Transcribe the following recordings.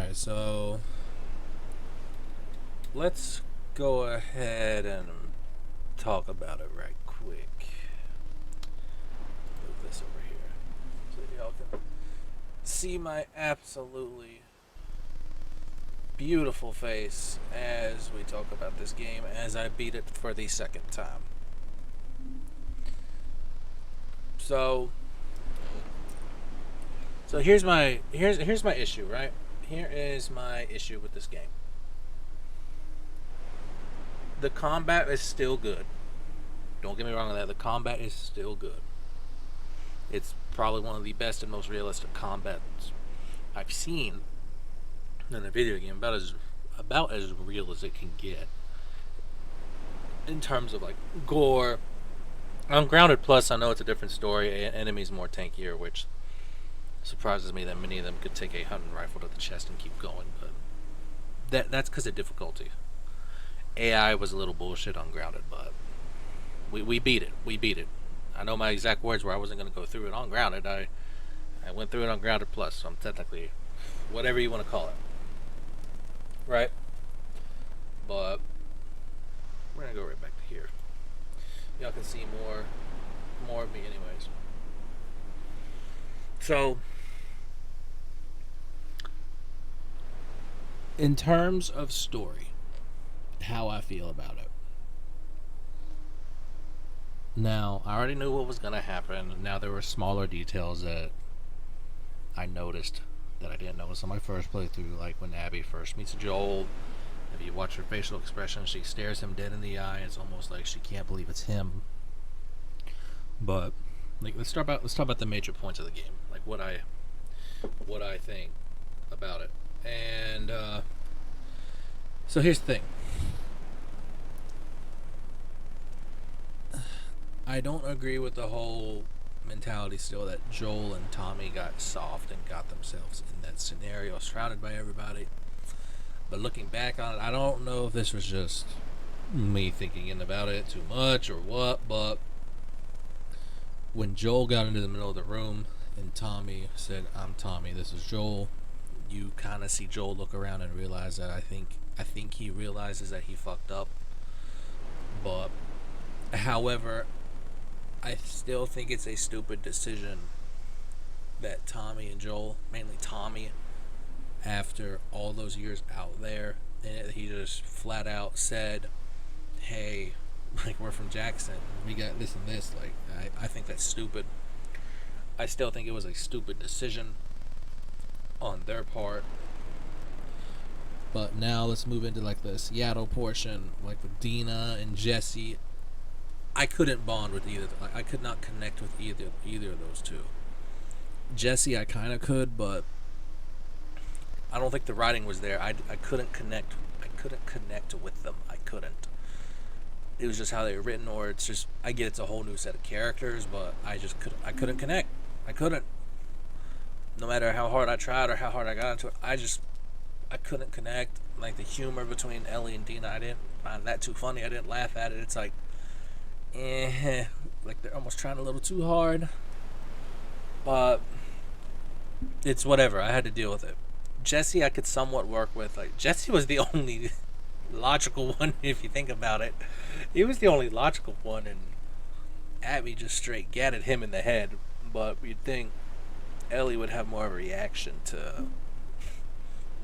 Alright, so let's go ahead and talk about it right quick. Move this over here so y'all can see my absolutely beautiful face as we talk about this game as I beat it for the second time. So here's my issue, right? Here is my issue with this game. The combat is still good. Don't get me wrong on that. The combat is still good. It's probably one of the best and most realistic combats I've seen in a video game. About as real as it can get in terms of like gore. On Grounded Plus, I know it's a different story. Enemies more tankier, which surprises me that many of them could take a hunting rifle to the chest and keep going. But that's because of difficulty. AI was a little bullshit on Grounded, but we beat it. We beat it. I know my exact words where I wasn't going to go through it on Grounded. I went through it on Grounded Plus, so I'm technically whatever you want to call it. Right? But we're going to go right back to here. Y'all can see more of me anyways. So, in terms of story, how I feel about it. Now, I already knew what was going to happen. Now, there were smaller details that I noticed that I didn't notice on my first playthrough, like when Abby first meets Joel. If you watch her facial expression, she stares him dead in the eye. It's almost like she can't believe it's him. But like, let's talk about the major points of the game, like what I think about it. And so here's the thing. I don't agree with the whole mentality still that Joel and Tommy got soft and got themselves in that scenario, surrounded by everybody. But looking back on it, I don't know if this was just me thinking about it too much or what, but when Joel got into the middle of the room and Tommy said, "I'm Tommy, this is Joel," you kind of see Joel look around and realize that I think he realizes that he fucked up. But however, I still think it's a stupid decision that Tommy and Joel, mainly Tommy, after all those years out there, and he just flat out said, "Hey, like, we're from Jackson, we got this and this." Like, I think that's stupid. I still think it was a stupid decision on their part. But now let's move into like the Seattle portion, like with Dina and Jesse. I couldn't bond with either. I could not connect with either of those two. Jesse, I kind of could, but I don't think the writing was there. I couldn't connect. I couldn't connect with them. I couldn't. It was just how they were written, or it's just, I get it's a whole new set of characters, but I couldn't connect. I couldn't. No matter how hard I tried or how hard I got into it, I couldn't connect. Like the humor between Ellie and Dina, I didn't find that too funny. I didn't laugh at it. It's like, like they're almost trying a little too hard. But it's whatever. I had to deal with it. Jesse, I could somewhat work with. Like, Jesse was the only logical one, if you think about it. He was the only logical one, and Abby just straight gatted him in the head. But you'd think Ellie would have more of a reaction to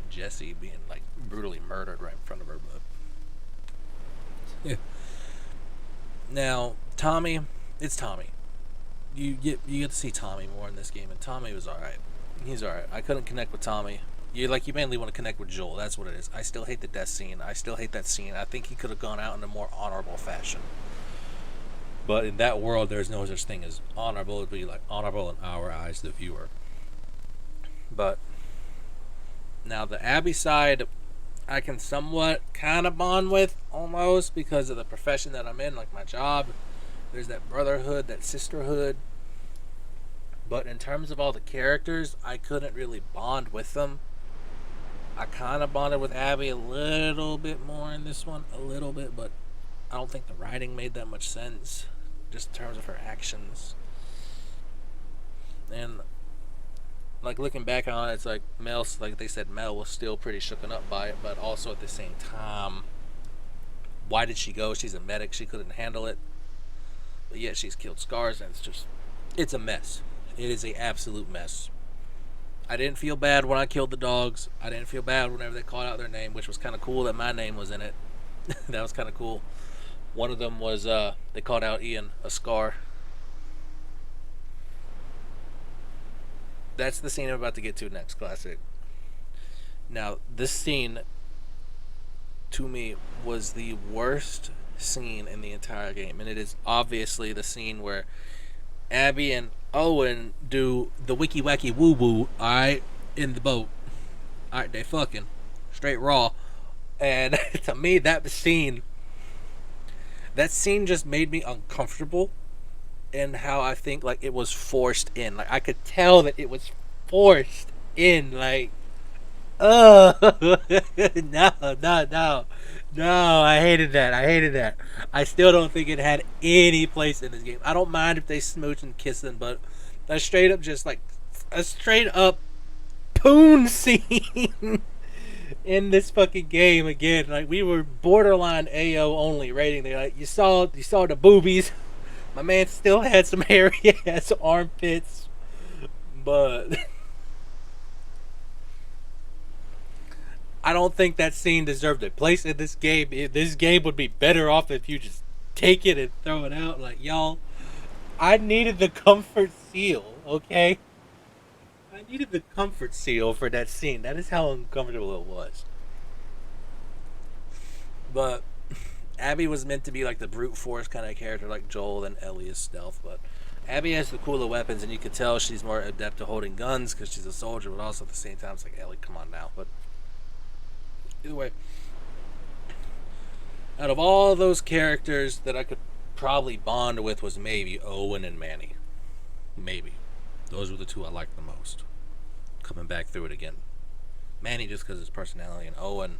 Jesse being like brutally murdered right in front of her. But yeah. Now Tommy, it's Tommy. You get to see Tommy more in this game, and Tommy was alright. He's alright. I couldn't connect with Tommy. You mainly want to connect with Joel. That's what it is. I still hate the death scene. I still hate that scene. I think he could have gone out in a more honorable fashion. But in that world, there's no such thing as honorable. It'd be like honorable in our eyes, the viewer. But now the Abby side, I can somewhat kind of bond with almost because of the profession that I'm in, like my job. There's that brotherhood, that sisterhood. But in terms of all the characters, I couldn't really bond with them. I kind of bonded with Abby a little bit more in this one, a little bit, but I don't think the writing made that much sense, just in terms of her actions. And like looking back on it, it's like Mel, like they said, Mel was still pretty shooken up by it, but also at the same time, why did she go? She's a medic. She couldn't handle it, but yet she's killed Scars, and it's a mess. It is a absolute mess. I didn't feel bad when I killed the dogs. I didn't feel bad whenever they called out their name, which was kind of cool that my name was in it. That was kind of cool. One of them was they called out Ian, a Scar. That's the scene I'm about to get to next, classic. Now, this scene to me was the worst scene in the entire game, and it is obviously the scene where Abby and Owen do the wiki wacky woo woo, alright, in the boat. Alright, they fucking straight raw. And to me, that scene just made me uncomfortable in how I think like it was forced in. Like I could tell that it was forced in. Like, oh no, no, no, no! I hated that. I hated that. I still don't think it had any place in this game. I don't mind if they smooch and kissing, but a straight up just like a straight up poon scene in this fucking game again. Like we were borderline AO only rating. They like you saw the boobies. My man still had some hairy ass armpits, but I don't think that scene deserved a place in this game. This game would be better off if you just take it and throw it out. Like y'all, I needed the comfort seal. Okay, I needed the comfort seal for that scene. That is how uncomfortable it was. But Abby was meant to be like the brute force kind of character, like Joel and Ellie is stealth. But Abby has the cooler weapons, and you could tell she's more adept to holding guns because she's a soldier. But also at the same time, it's like Ellie, come on now. But either way, out of all those characters that I could probably bond with was maybe Owen and Manny. Maybe those were the two I liked the most. Coming back through it again, Manny just because of his personality, and Owen,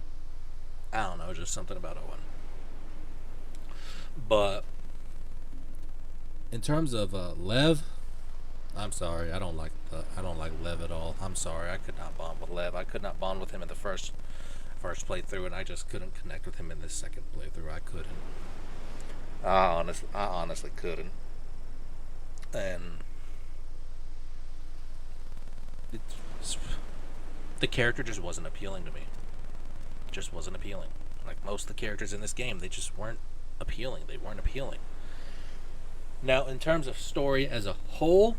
I don't know, just something about Owen. But in terms of Lev, I'm sorry, I don't like Lev at all. I'm sorry, I could not bond with Lev. I could not bond with him in the first playthrough, and I just couldn't connect with him in this second playthrough. I couldn't. I honestly couldn't. And the character just wasn't appealing to me. Just wasn't appealing. Like most of the characters in this game, they just weren't appealing. They weren't appealing. Now, in terms of story as a whole,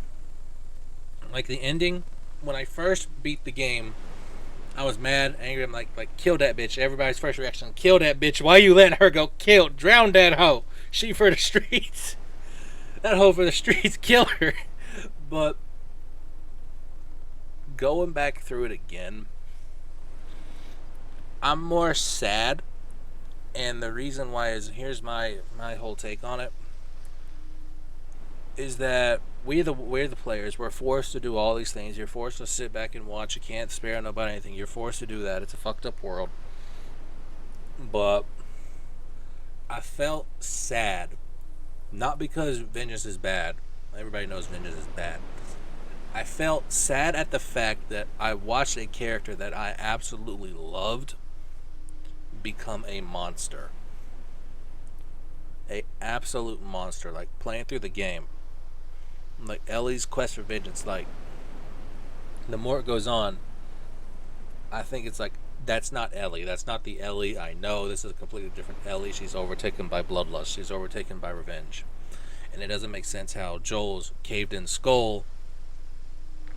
like the ending, when I first beat the game, I was mad, angry. I'm like, kill that bitch. Everybody's first reaction, kill that bitch. Why you letting her go? Kill, drown that hoe. She for the streets. That hoe for the streets. Kill her. But going back through it again, I'm more sad, and the reason why is here's my whole take on it. Is that we're the players. We're forced to do all these things. You're forced to sit back and watch. You can't spare nobody anything. You're forced to do that. It's a fucked up world. But I felt sad, not because vengeance is bad. Everybody knows vengeance is bad. I felt sad at the fact that I watched a character that I absolutely loved become a monster. A absolute monster. Like playing through the game. Like Ellie's quest for vengeance, like the more it goes on, I think it's like that's not Ellie. That's not the Ellie I know. This is a completely different Ellie. She's overtaken by bloodlust. She's overtaken by revenge. And it doesn't make sense how Joel's caved in skull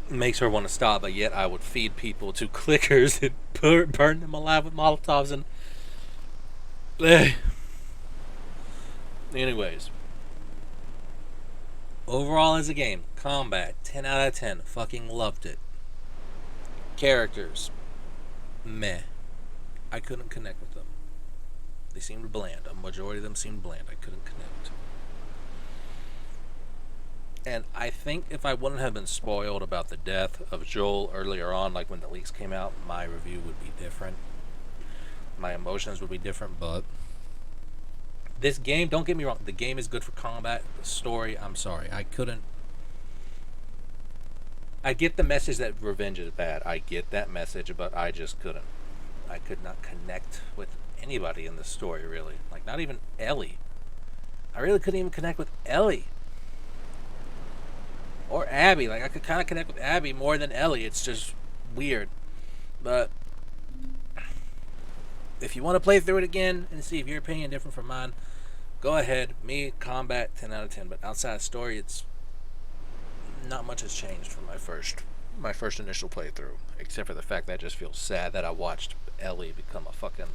makes her want to stop, but yet I would feed people to clickers and burn them alive with Molotovs and anyways. Overall as a game, combat, 10 out of 10. Fucking loved it. Characters, meh. I couldn't connect with them. They seemed bland. A majority of them seemed bland. I couldn't connect. And I think if I wouldn't have been spoiled about the death of Joel earlier on, like when the leaks came out, my review would be different. My emotions would be different, but this game, don't get me wrong, the game is good for combat. The story, I'm sorry, I couldn't. I get the message that revenge is bad. I get that message, but I just couldn't. I could not connect with anybody in the story, really. Like, not even Ellie. I really couldn't even connect with Ellie. Or Abby. Like, I could kind of connect with Abby more than Ellie. It's just weird. But if you want to play through it again and see if your opinion different from mine, go ahead. Me, combat, 10 out of 10. But outside of story, it's not much has changed from my first initial playthrough, except for the fact that I just feel sad that I watched Ellie become a fucking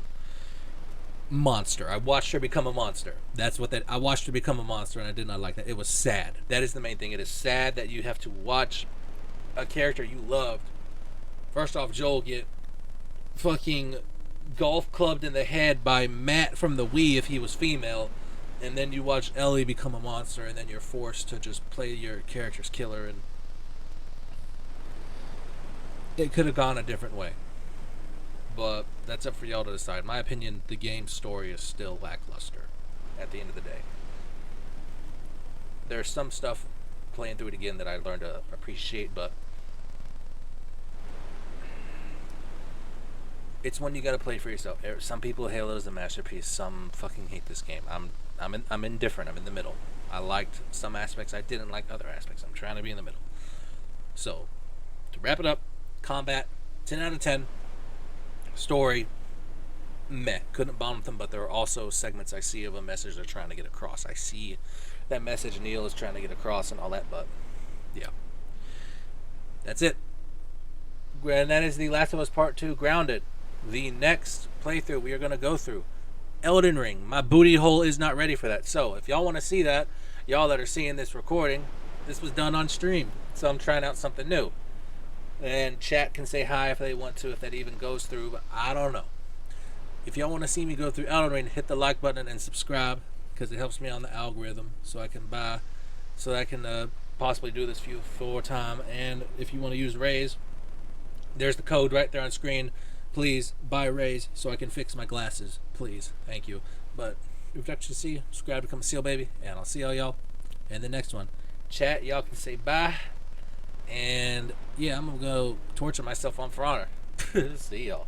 monster. I watched her become a monster. That's what that I watched her become a monster, and I did not like that. It was sad. That is the main thing. It is sad that you have to watch a character you loved. First off, Joel get fucking golf clubbed in the head by Matt from the Wii if he was female, and then you watch Ellie become a monster, and then you're forced to just play your character's killer, and it could have gone a different way. But that's up for y'all to decide. In my opinion, the game's story is still lackluster at the end of the day. There's some stuff playing through it again that I learned to appreciate, but it's one you gotta play for yourself. Some people hail it as a masterpiece. Some fucking hate this game. I'm indifferent. I'm in the middle. I liked some aspects. I didn't like other aspects. I'm trying to be in the middle. So, to wrap it up, combat, 10 out of 10. Story, meh. Couldn't bond with them, but there are also segments I see of a message they're trying to get across. I see that message Neil is trying to get across and all that, but yeah. That's it. And that is The Last of Us Part 2 Grounded. The next playthrough we are going to go through, Elden Ring. My booty hole is not ready for that. So if y'all want to see that, y'all that are seeing this recording, this was done on stream. So I'm trying out something new. And chat can say hi if they want to, if that even goes through, but I don't know. If y'all want to see me go through Elden Ring, hit the like button and subscribe, because it helps me on the algorithm, so I can possibly do this for you full time. And if you want to use Raise, there's the code right there on screen. Please buy Raise so I can fix my glasses, please. Thank you. But if you'd like to see, subscribe, become a seal baby, and I'll see all y'all in the next one. Chat, y'all can say bye. And yeah, I'm gonna go torture myself on For Honor. See y'all.